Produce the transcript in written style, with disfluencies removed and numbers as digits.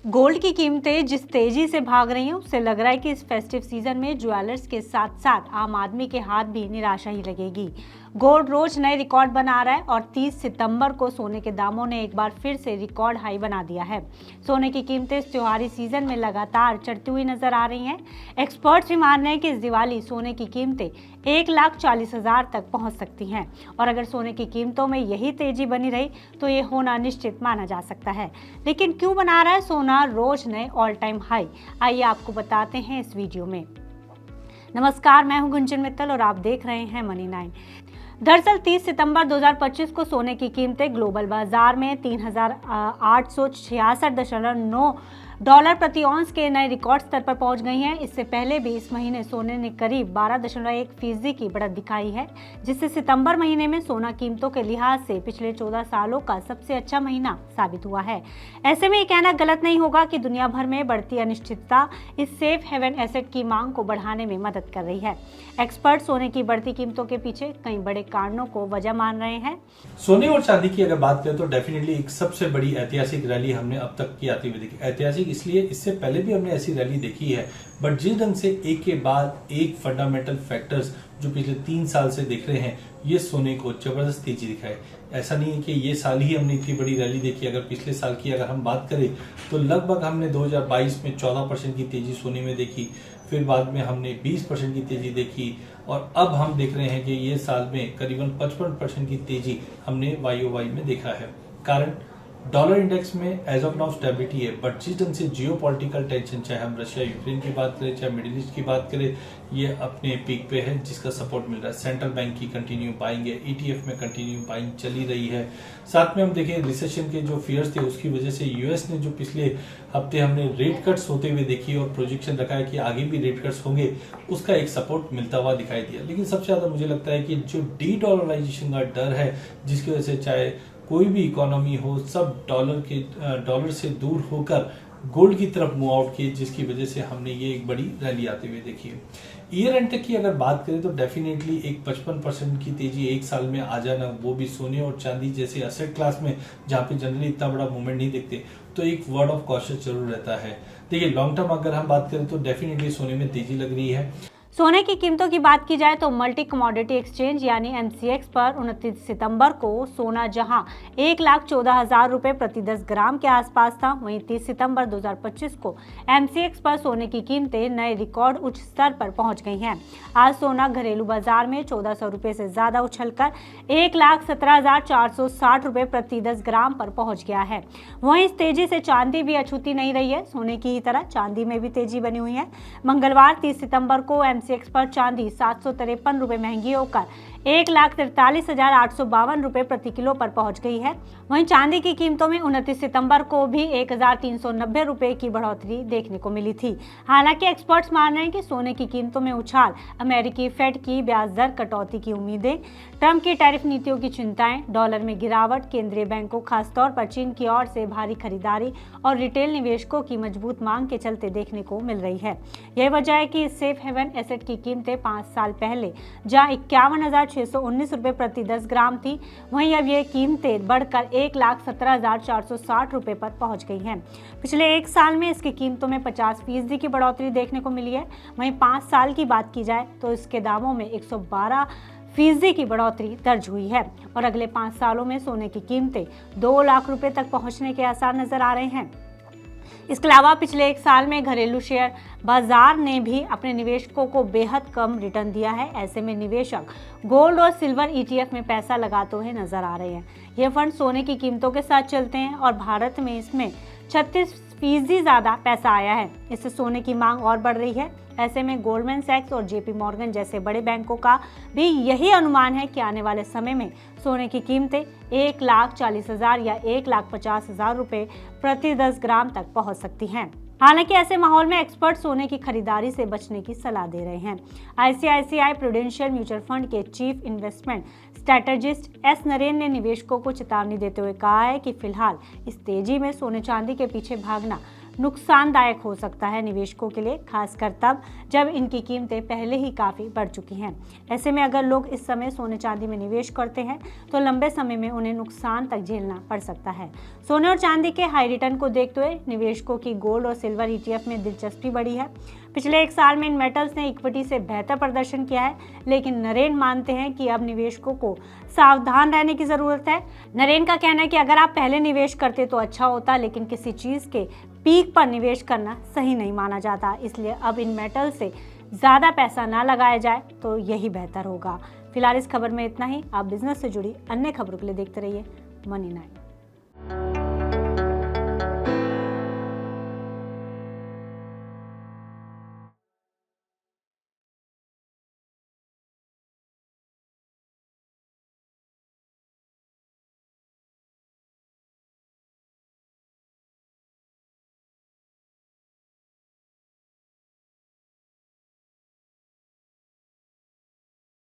Gold की कीमतें जिस तेजी से भाग रही हैं उससे लग रहा है कि इस फेस्टिव सीजन में ज्वेलर्स के साथ साथ आम आदमी के हाथ भी निराशा ही लगेगी। गोल्ड रोज नए रिकॉर्ड बना रहा है और 30 सितंबर को सोने के दामों ने एक बार फिर से रिकॉर्ड हाई बना दिया है। सोने की कीमतें इस त्योहारी सीजन में लगातार चढ़ती हुई नजर आ रही हैं। एक्सपर्ट्स भी मान रहे हैं कि इस दिवाली सोने की कीमतें 1,40,000 तक पहुंच सकती हैं और अगर सोने की कीमतों में यही तेजी बनी रही तो ये होना निश्चित माना जा सकता है। लेकिन क्यों बना रहा है सोना रोज नए ऑल टाइम हाई, आइए आपको बताते हैं इस वीडियो में। नमस्कार, मैं हूं गुंजन मित्तल और आप देख रहे हैं मनी 9। दरअसल 30 सितंबर 2025 को सोने की कीमतें ग्लोबल बाजार में $3,866.9 प्रति औंस के नए रिकॉर्ड स्तर पर पहुंच गई हैं। इससे पहले भी इस महीने सोने ने करीब 12.1% की बढ़त दिखाई है, जिससे सितंबर महीने में सोना कीमतों के लिहाज से पिछले 14 सालों का सबसे अच्छा महीना साबित हुआ है। ऐसे में ये कहना गलत नहीं होगा कि दुनिया भर में बढ़ती अनिश्चितता इस सेफ हेवन एसेट की मांग को बढ़ाने में मदद कर रही है। एक्सपर्ट सोने की बढ़ती कीमतों के पीछे कई बड़े कारणों को वजह मान रहे हैं। सोने और चांदी की अगर बात करें तो डेफिनेटली एक सबसे बड़ी ऐतिहासिक रैली हमने अब तक की आती हुई देखी। ऐतिहासिक इसलिए, इससे पहले भी हमने ऐसी रैली देखी है, बट जिस ढंग से एक के बाद एक फंडामेंटल फैक्टर्स जो पिछले 3 साल से देख रहे हैं, ये सोने को जबरदस्त तेजी दिखाए। ऐसा नहीं है कि ये साल ही हमने इतनी बड़ी रैली देखी। अगर पिछले साल की अगर हम बात करें तो लगभग हमने 2022 में 14% की तेजी सोने में देखी, फिर बाद में हमने 20% की तेजी देखी और अब हम देख रहे हैं कि ये साल में करीबन 55% की तेजी हमने YOY में देखा है। कारण डॉलर इंडेक्स में एज ऑफ नाउ स्टेबिलिटी है, बट जिस ढंग से जियोपॉलिटिकल टेंशन, चाहे हम रशिया यूक्रेन की बात करें चाहे मिडिल ईस्ट की बात करें, ये अपने पीक पे है, जिसका सपोर्ट मिल रहा है। सेंट्रल बैंक की कंटिन्यू बाइंग है, ETF में कंटिन्यू बाइंग चली रही है। साथ में हम देखें रिसेशन के जो फियर्स थे उसकी वजह से US ने जो पिछले हफ्ते हमने रेट कट्स होते हुए देखी और प्रोजेक्शन रखा है कि आगे भी रेट कट्स होंगे, उसका एक सपोर्ट मिलता हुआ दिखाई दिया। लेकिन सबसे ज्यादा मुझे लगता है कि जो डी डॉलराइजेशन का डर है, जिसकी वजह से चाहे कोई भी इकोनॉमी हो, सब डॉलर से दूर होकर गोल्ड की तरफ मूव आउट किए, जिसकी वजह से हमने ये एक बड़ी रैली आते हुए देखी है। ईयर एंड तक की अगर बात करें तो डेफिनेटली एक 55% की तेजी एक साल में आ जाना, वो भी सोने और चांदी जैसे एसेट क्लास में जहां पे जनरली इतना बड़ा मूवमेंट नहीं दिखते, तो एक वर्ड ऑफ कॉशन जरूर रहता है। देखिए लॉन्ग टर्म अगर हम बात करें तो डेफिनेटली सोने में तेजी लग रही है। सोने की कीमतों की बात की जाए तो मल्टी कमोडिटी एक्सचेंज यानी MCX पर 29 सितंबर को सोना जहां 1,14,000 रुपए प्रति 10 ग्राम के आसपास था, वहीं 30 सितंबर 2025 को MCX पर सोने की कीमतें नए रिकॉर्ड उच्च स्तर पर पहुंच गई हैं। आज सोना घरेलू बाजार में 1,400 रुपए से ज्यादा उछलकर 1,17,460 रुपए प्रति 10 ग्राम पर पहुंच गया है। वहीं इस तेजी से चांदी भी अछूती नहीं रही है। सोने की ही तरह चांदी में भी तेजी बनी हुई है। मंगलवार 30 सितंबर को MCX पर चांदी 753 रुपए महंगी होकर 1,43,852 रुपए प्रति किलो पर पहुंच गई है। वहीं चांदी की कीमतों में 29 सितंबर को भी 1,390 रुपए की बढ़ोतरी देखने को मिली थी। हालांकि एक्सपर्ट्स मान रहे हैं कि सोने की कीमतों में उछाल अमेरिकी फेड की ब्याज दर कटौती की उम्मीदें, ट्रंप की टैरिफ नीतियों की चिंताएं, डॉलर में गिरावट, केंद्रीय बैंकों खासतौर पर चीन की ओर से भारी खरीदारी और रिटेल निवेशकों की मजबूत मांग के चलते देखने को मिल रही है। यह वजह है कि सेफ हेवन एसेट की कीमतें 5 साल पहले जहां 51,619 रुपए प्रति 10 ग्राम थी, वहीं अब ये कीमतें बढ़कर 1,17,460 रुपए पर पहुंच गई हैं। पिछले एक साल में इसकी कीमतों में 50% की बढ़ोतरी देखने को मिली है। वहीं 5 साल की बात की जाए तो इसके दामों में 112% की बढ़ोतरी दर्ज हुई है और अगले 5 सालों में सोने की कीमतें 2 लाख रुपए तक पहुंचने के आसार नजर आ रहे हैं। इसके अलावा पिछले एक साल में घरेलू शेयर बाजार ने भी अपने निवेशकों को बेहद कम रिटर्न दिया है। ऐसे में निवेशक गोल्ड और सिल्वर ETF में पैसा लगाते हुए नजर आ रहे हैं। ये फंड सोने की कीमतों के साथ चलते हैं और भारत में इसमें 36% ज्यादा पैसा आया है। इससे सोने की मांग और बढ़ रही है। ऐसे में गोल्डमैन सैक्स और JP मॉर्गन जैसे बड़े बैंकों का भी यही अनुमान है कि आने वाले समय में सोने की कीमतें 1,40,000 या 1,50,000 रुपए प्रति 10 ग्राम तक पहुंच सकती हैं। हालांकि ऐसे माहौल में एक्सपर्ट सोने की खरीदारी से बचने की सलाह दे रहे हैं। ICICI प्रूडेंशियल म्यूचुअल फंड के chief investment strategist S Naren ने निवेशकों को चेतावनी देते हुए कहा है कि फिलहाल इस तेजी में सोने चांदी के पीछे भागना नुकसानदायक हो सकता है निवेशकों के लिए, खासकर तब जब इनकी कीमतें पहले ही काफ़ी बढ़ चुकी हैं। ऐसे में अगर लोग इस समय सोने चांदी में निवेश करते हैं तो लंबे समय में उन्हें नुकसान तक झेलना पड़ सकता है। सोने और चांदी के हाई रिटर्न को देखते हुए निवेशकों की गोल्ड और सिल्वर ETF में दिलचस्पी बढ़ी है। पिछले एक साल में इन मेटल्स ने इक्विटी से बेहतर प्रदर्शन किया है, लेकिन नरेन मानते हैं कि अब निवेशकों को सावधान रहने की जरूरत है। नरेन का कहना है कि अगर आप पहले निवेश करते तो अच्छा होता, लेकिन किसी चीज के पीक पर निवेश करना सही नहीं माना जाता, इसलिए अब इन मेटल से ज्यादा पैसा ना लगाया जाए तो यही बेहतर होगा। फिलहाल इस खबर में इतना ही। आप बिजनेस से जुड़ी अन्य खबरों के लिए देखते रहिए मनी 9।